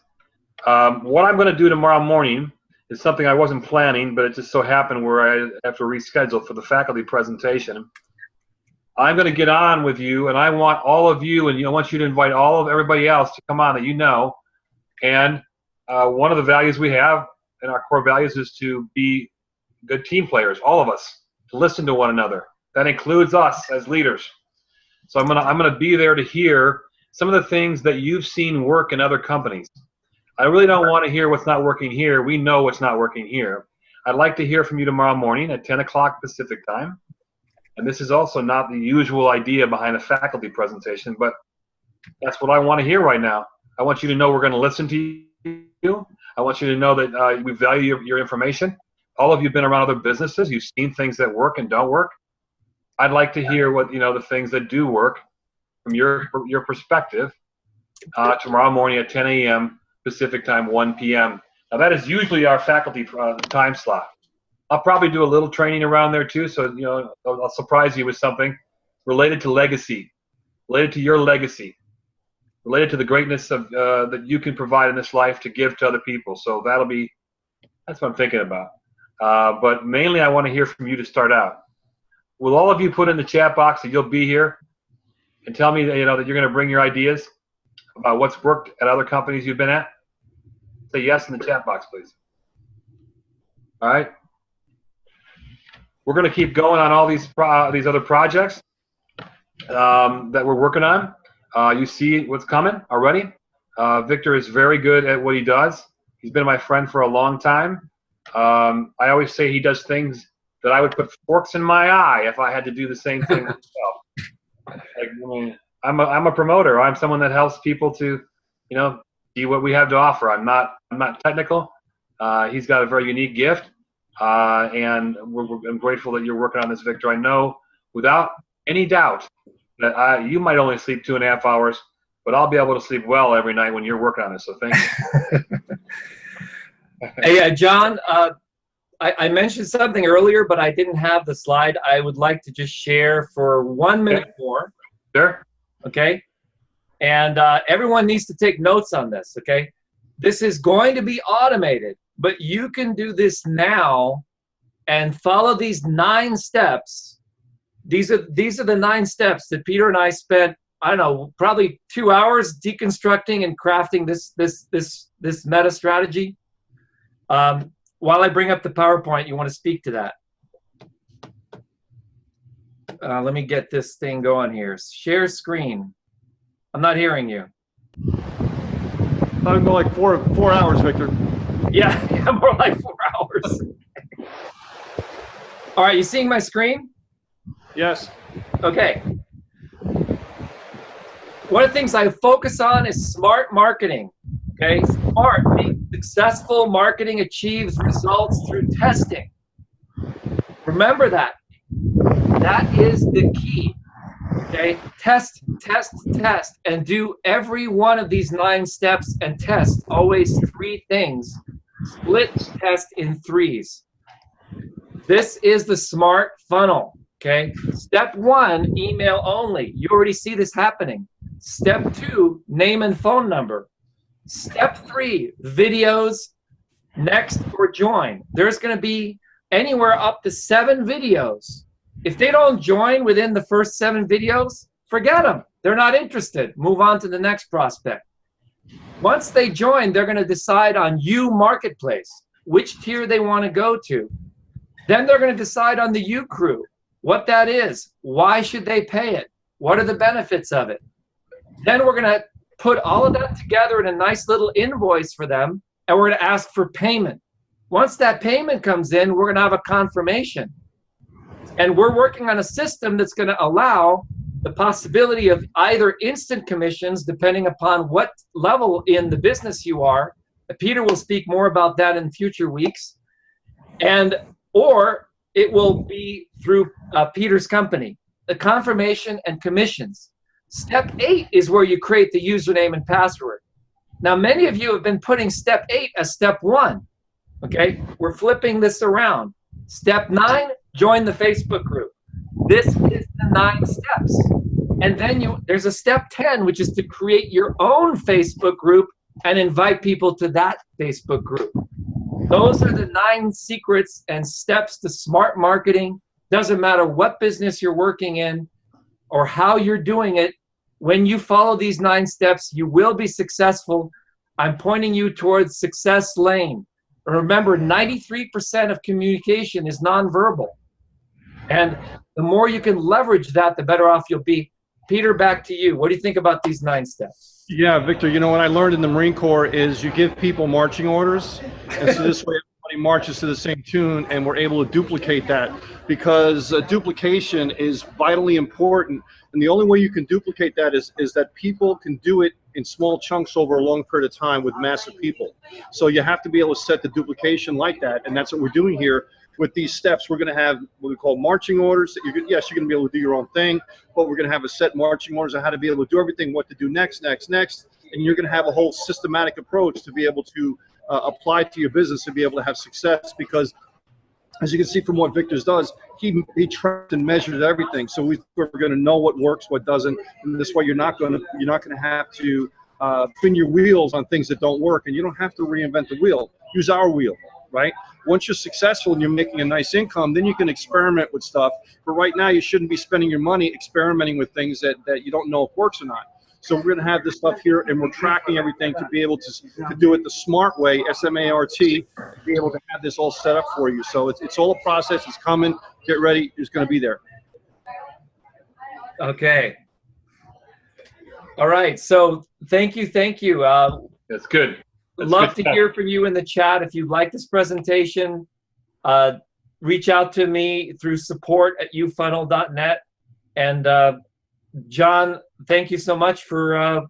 What I'm going to do tomorrow morning is something I wasn't planning, but it just so happened where I have to reschedule for the faculty presentation. I'm going to get on with you, and I want all of you, and I want you to invite all of everybody else to come on that you know. And one of the values we have, and our core values, is to be good team players, all of us, to listen to one another. That includes us as leaders. So I'm gonna be there to hear some of the things that you've seen work in other companies. I really don't want to hear what's not working here. We know what's not working here. I'd like to hear from you tomorrow morning at 10 o'clock Pacific time. And this is also not the usual idea behind a faculty presentation, but that's what I want to hear right now. I want you to know we're going to listen to you. I want you to know that we value your information. All of you have been around other businesses. You've seen things that work and don't work. I'd like to hear what the things that do work from your perspective tomorrow morning at 10 a.m. Pacific time, 1 p.m. Now that is usually our faculty time slot. I'll probably do a little training around there too, so I'll surprise you with something related to legacy, related to your legacy, related to the greatness of that you can provide in this life to give to other people. So that's what I'm thinking about. But mainly, I want to hear from you to start out. Will all of you put in the chat box that you'll be here and tell me that you're going to bring your ideas about what's worked at other companies you've been at? Say yes in the chat box, please. All right. We're going to keep going on all these other projects that we're working on. You see what's coming already. Victor is very good at what he does. He's been my friend for a long time. I always say he does things that I would put forks in my eye if I had to do the same thing myself. I'm a promoter. I'm someone that helps people to, see what we have to offer. I'm not technical. He's got a very unique gift. And I'm grateful that you're working on this, Victor. I know without any doubt that you might only sleep 2.5 hours, but I'll be able to sleep well every night when you're working on this. So thank you. Hey, John, I mentioned something earlier, but I didn't have the slide. I would like to just share for 1 minute more. Sure. Okay? And everyone needs to take notes on this, okay? This is going to be automated, but you can do this now and follow these 9 steps. These are the 9 steps that Peter and I spent, I don't know, probably 2 hours deconstructing and crafting this meta strategy. While I bring up the PowerPoint, you want to speak to that? Let me get this thing going here. Share screen. I'm not hearing you. Probably more like four hours, Victor. Yeah, more like 4 hours. All right, you seeing my screen? Yes. Okay. One of the things I focus on is smart marketing. Okay, smart means successful marketing achieves results through testing. Remember that. That is the key. Okay, test, test, test, and do every one of these 9 steps and test always 3 things. Split test in 3s. This is the smart funnel. Okay, step 1, email only. You already see this happening. Step 2, name and phone number. Step 3, videos, next, or join. There's going to be anywhere up to 7 videos. If they don't join within the first 7 videos, forget them. They're not interested. Move on to the next prospect. Once they join, they're going to decide on U Marketplace, which tier they want to go to. Then they're going to decide on the U Crew, what that is, why should they pay it, what are the benefits of it. Then we're going to put all of that together in a nice little invoice for them, and we're going to ask for payment. Once that payment comes in, we're going to have a confirmation. And we're working on a system that's going to allow the possibility of either instant commissions, depending upon what level in the business you are. Peter will speak more about that in future weeks. Or it will be through Peter's company, the confirmation and commissions. Step 8 is where you create the username and password. Now, many of you have been putting step 8 as step 1. Okay, we're flipping this around. Step 9, join the Facebook group. This is the 9 steps. And then there's a step 10, which is to create your own Facebook group and invite people to that Facebook group. Those are the 9 secrets and steps to smart marketing. Doesn't matter what business you're working in or how you're doing it. When you follow these 9 steps, you will be successful. I'm pointing you towards success lane. Remember, 93% of communication is nonverbal. And the more you can leverage that, the better off you'll be. Peter, back to you. What do you think about these 9 steps? Yeah, Victor, you know what I learned in the Marine Corps is you give people marching orders, and so this way everybody marches to the same tune, and we're able to duplicate that, because duplication is vitally important, and the only way you can duplicate that is that people can do it in small chunks over a long period of time with massive people. So you have to be able to set the duplication like that, and that's what we're doing here. With these steps, we're going to have what we call marching orders. Yes, you're going to be able to do your own thing, but we're going to have a set marching orders on how to be able to do everything, what to do next, and you're going to have a whole systematic approach to be able to apply to your business and be able to have success. Because, as you can see from what Victor's does, he tracked and measured everything. So we're going to know what works, what doesn't, and this way you're not going to have to spin your wheels on things that don't work, and you don't have to reinvent the wheel. Use our wheel, right? Once you're successful and you're making a nice income, then you can experiment with stuff. But right now, you shouldn't be spending your money experimenting with things that you don't know if works or not. So we're going to have this stuff here, and we're tracking everything to be able to do it the smart way, S-M-A-R-T, to be able to have this all set up for you. So it's all a process. It's coming. Get ready. It's going to be there. Okay. All right. So thank you. That's good. Love to hear from you in the chat. If you like this presentation, reach out to me through support@ufunnel.net. And John, thank you so much for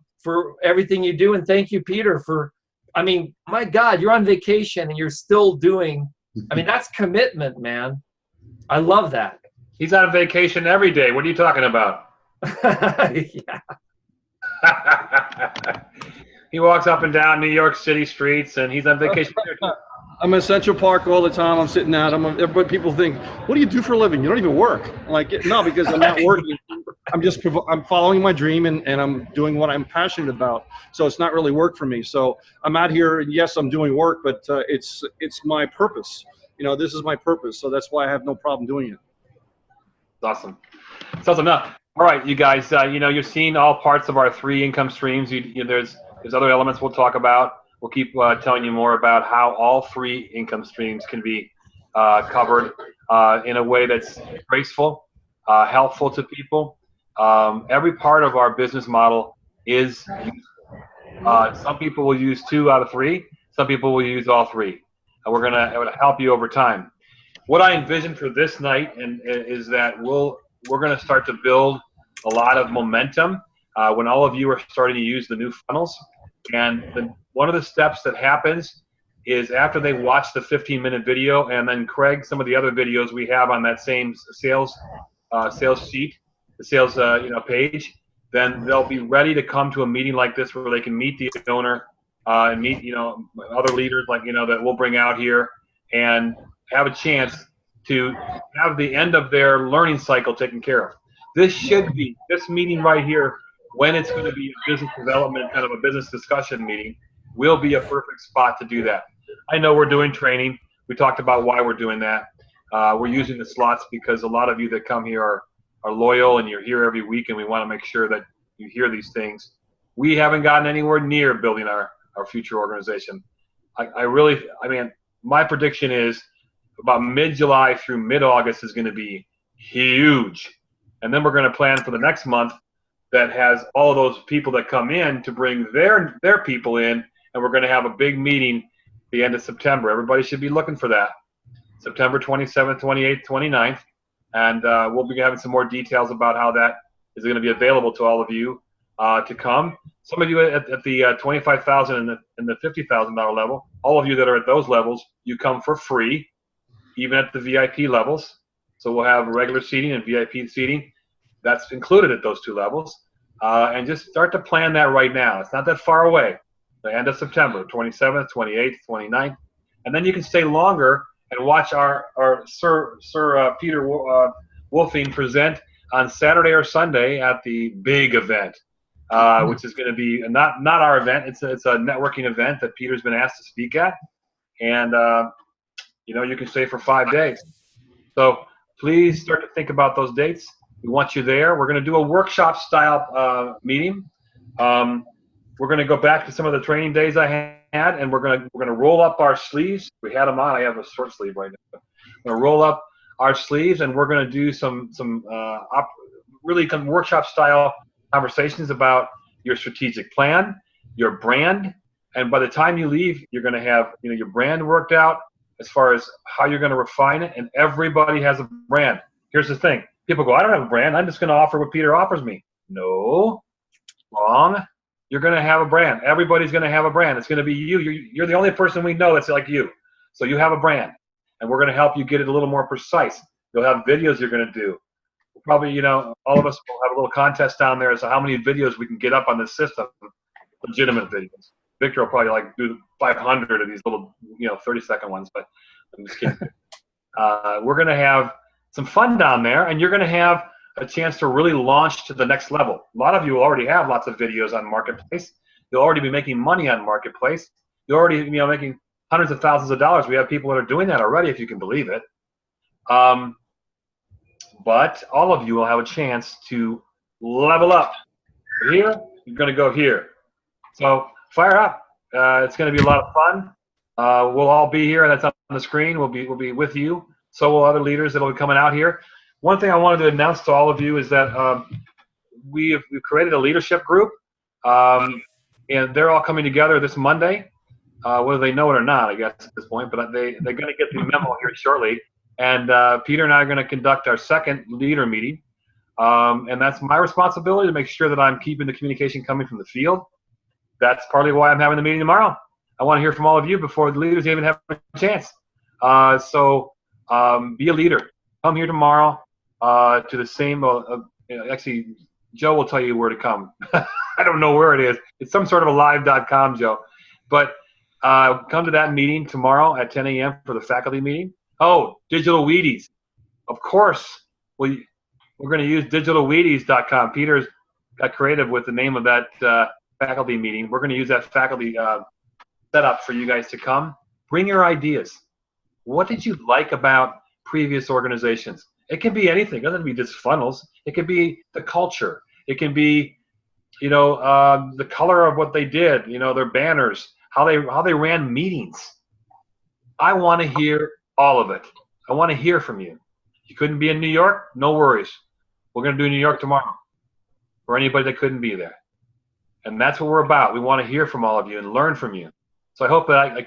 everything you do, and thank you, Peter, for. I mean, my God, you're on vacation and you're still doing. I mean, that's commitment, man. I love that. He's on vacation every day. What are you talking about? Yeah. He walks up and down New York City streets, and he's on vacation there too. I'm in Central Park all the time. I'm sitting out. Everybody, people think, "What do you do for a living? You don't even work." I'm like, no, because I'm not working. I'm following my dream, and I'm doing what I'm passionate about. So it's not really work for me. So I'm out here, and yes, I'm doing work, but it's my purpose. This is my purpose. So that's why I have no problem doing it. Awesome. Sounds enough. All right, you guys. You're seeing all parts of our 3 income streams. There's other elements we'll talk about. We'll keep telling you more about how all 3 income streams can be covered in a way that's graceful, helpful to people. Every part of our business model is useful. Some people will use 2 out of 3. Some people will use all 3. And we're going to help you over time. What I envision for this night is that we're going to start to build a lot of momentum when all of you are starting to use the new funnels. And one of the steps that happens is after they watch the 15-minute video, and then Craig, some of the other videos we have on that same sales sheet, the sales page, then they'll be ready to come to a meeting like this where they can meet the owner and meet other leaders that we'll bring out here and have a chance to have the end of their learning cycle taken care of. This meeting right here, when it's going to be a business development, kind of a business discussion meeting, will be a perfect spot to do that. I know we're doing training. We talked about why we're doing that. We're using the slots because a lot of you that come here are loyal and you're here every week, and we want to make sure that you hear these things. We haven't gotten anywhere near building our future organization. My prediction is about mid-July through mid-August is going to be huge. And then we're going to plan for the next month that has all of those people that come in to bring their people in, and we're going to have a big meeting at the end of September. Everybody should be looking for that. September 27th, 28th, 29th, and we'll be having some more details about how that is going to be available to all of you to come. Some of you at the $25,000 and the $50,000 level, all of you that are at those levels, you come for free, even at the VIP levels. So we'll have regular seating and VIP seating. That's included at those 2 levels. And just start to plan that right now. It's not that far away. The end of September, 27th, 28th, 29th. And then you can stay longer and watch our Sir Peter Wolfing present on Saturday or Sunday at the big event, which is going to be not our event. It's a networking event that Peter's been asked to speak at. And, you can stay for 5 days. So please start to think about those dates. We want you there. We're going to do a workshop style meeting. We're going to go back to some of the training days I had, and we're going to roll up our sleeves. We had them on. I have a short sleeve right now. We're going to roll up our sleeves, and we're going to do some really workshop style conversations about your strategic plan, your brand, and by the time you leave, you're going to have your brand worked out as far as how you're going to refine it. And everybody has a brand. Here's the thing. People go, I don't have a brand. I'm just going to offer what Peter offers me. No, wrong. You're going to have a brand. Everybody's going to have a brand. It's going to be you. You're the only person we know that's like you. So you have a brand, and we're going to help you get it a little more precise. You'll have videos you're going to do. Probably, all of us will have a little contest down there as to how many videos we can get up on this system, legitimate videos. Victor will probably do 500 of these little, 30-second ones, but I'm just kidding. We're going to have some fun down there, and you're going to have a chance to really launch to the next level. A lot of you already have lots of videos on Marketplace. You'll already be making money on Marketplace. You're already, making hundreds of thousands of dollars. We have people that are doing that already, if you can believe it. But all of you will have a chance to level up. Here, you're going to go here. So fire up. It's going to be a lot of fun. We'll all be here. That's on the screen. We'll be with you. So will other leaders that will be coming out here. One thing I wanted to announce to all of you is that we've created a leadership group, and they're all coming together this Monday. Whether they know it or not, I guess at this point, but they're going to get the memo here shortly. And Peter and I are going to conduct our second leader meeting, and that's my responsibility to make sure that I'm keeping the communication coming from the field. That's partly why I'm having the meeting tomorrow. I want to hear from all of you before the leaders even have a chance. So be a leader. Come here tomorrow to the same, actually Joe will tell you where to come. I don't know where it is. It's some sort of a live.com, Joe. But come to that meeting tomorrow at 10 a.m. for the faculty meeting. Oh, Digital Wheaties. Of course, we're going to use digitalwheaties.com. Peter's got creative with the name of that faculty meeting. We're going to use that faculty setup for you guys to come. Bring your ideas. What did you like about previous organizations? It can be anything. It doesn't have to be just funnels. It could be the culture. It can be, the color of what they did. Their banners, how they ran meetings. I want to hear all of it. I want to hear from you. You couldn't be in New York? No worries. We're going to do New York tomorrow for anybody that couldn't be there. And that's what we're about. We want to hear from all of you and learn from you. So I hope that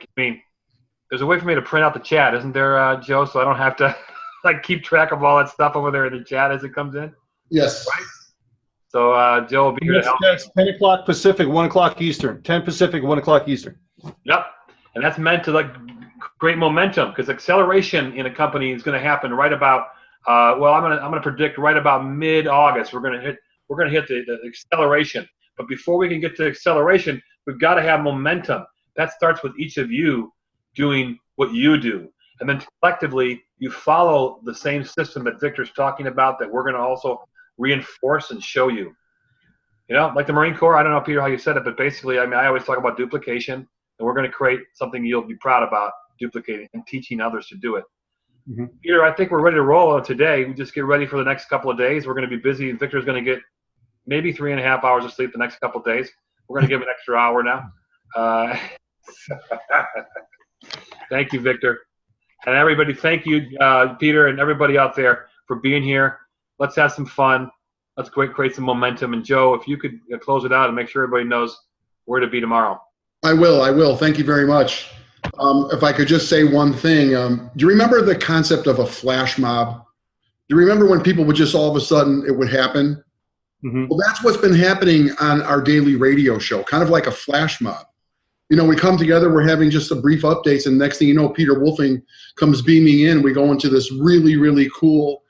there's a way for me to print out the chat, isn't there, Joe? So I don't have to keep track of all that stuff over there in the chat as it comes in. Yes. Right? So Joe will be here to help. That's 10 o'clock Pacific, 1 o'clock Eastern. 10 Pacific, 1 o'clock Eastern. Yep. And that's meant to create momentum, because acceleration in a company is going to happen right about. I'm going to predict right about mid-August. We're going to hit the acceleration. But before we can get to acceleration, we've got to have momentum. That starts with each of you doing what you do. And then collectively, you follow the same system that Victor's talking about that we're going to also reinforce and show you. Like the Marine Corps, I don't know, Peter, how you said it, but basically, I always talk about duplication, and we're going to create something you'll be proud about, duplicating and teaching others to do it. Mm-hmm. Peter, I think we're ready to roll today. We just get ready for the next couple of days. We're going to be busy. Victor's going to get maybe 3.5 hours of sleep the next couple of days. We're going to give him an extra hour now. Thank you, Victor. And everybody, thank you, Peter, and everybody out there for being here. Let's have some fun. Let's create some momentum. And Joe, if you could close it out and make sure everybody knows where to be tomorrow. I will. Thank you very much. If I could just say one thing. Do you remember the concept of a flash mob? Do you remember when people would just all of a sudden, it would happen? Mm-hmm. Well, that's what's been happening on our daily radio show, kind of like a flash mob. We come together, we're having just a brief updates, and next thing you know, Peter Wolfing comes beaming in. We go into this really, really cool,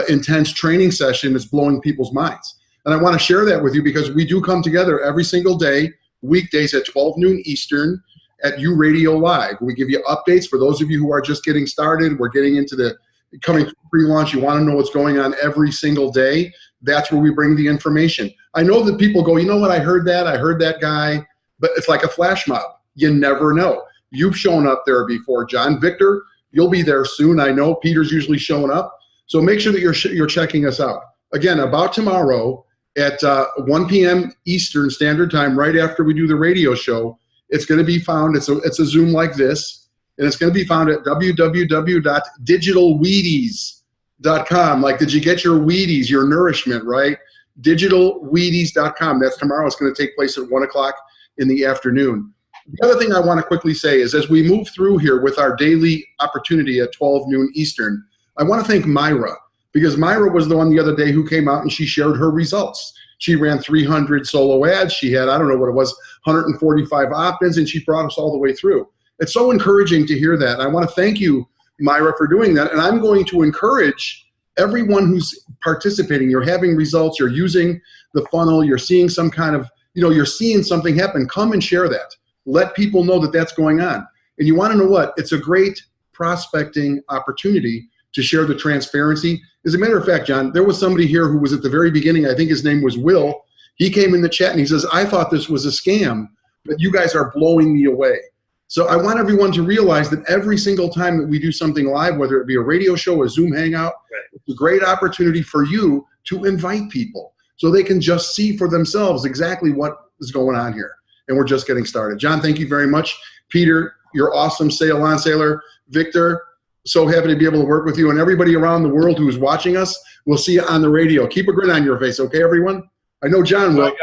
intense training session that's blowing people's minds. And I want to share that with you because we do come together every single day, weekdays at 12 noon Eastern at U Radio Live. We give you updates for those of you who are just getting started. We're getting into the coming pre-launch. You want to know what's going on every single day. That's where we bring the information. I know that people go, you know what, I heard that guy. But it's like a flash mob. You never know. You've shown up there before, John. Victor, you'll be there soon. I know Peter's usually showing up. So make sure that you're checking us out. Again, about tomorrow at 1 p.m. Eastern Standard Time, right after we do the radio show, it's going to be found. It's a Zoom like this, and it's going to be found at www.digitalwheaties.com. Like, did you get your Wheaties, your nourishment, right? Digitalwheaties.com. That's tomorrow. It's going to take place at 1 o'clock in the afternoon. The other thing I want to quickly say is as we move through here with our daily opportunity at 12 noon Eastern, I want to thank Myra, because Myra was the one the other day who came out and she shared her results. She ran 300 solo ads. She had, I don't know what it was, 145 opt-ins, and she brought us all the way through. It's so encouraging to hear that. And I want to thank you, Myra, for doing that. And I'm going to encourage everyone who's participating. You're having results. You're using the funnel. You're seeing some kind of you're seeing something happen. Come and share that. Let people know that that's going on. And you want to know what? It's a great prospecting opportunity to share the transparency. As a matter of fact, John, there was somebody here who was at the very beginning. I think his name was Will. He came in the chat and he says, I thought this was a scam, but you guys are blowing me away. So I want everyone to realize that every single time that we do something live, whether it be a radio show, a Zoom hangout, it's a great opportunity for you to invite people, so they can just see for themselves exactly what is going on here. And we're just getting started. John, thank you very much. Peter, you're awesome. Sail on, sailor. Victor, so happy to be able to work with you. And everybody around the world who is watching us, we'll see you on the radio. Keep a grin on your face, okay, everyone? I know John will.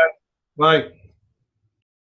Bye.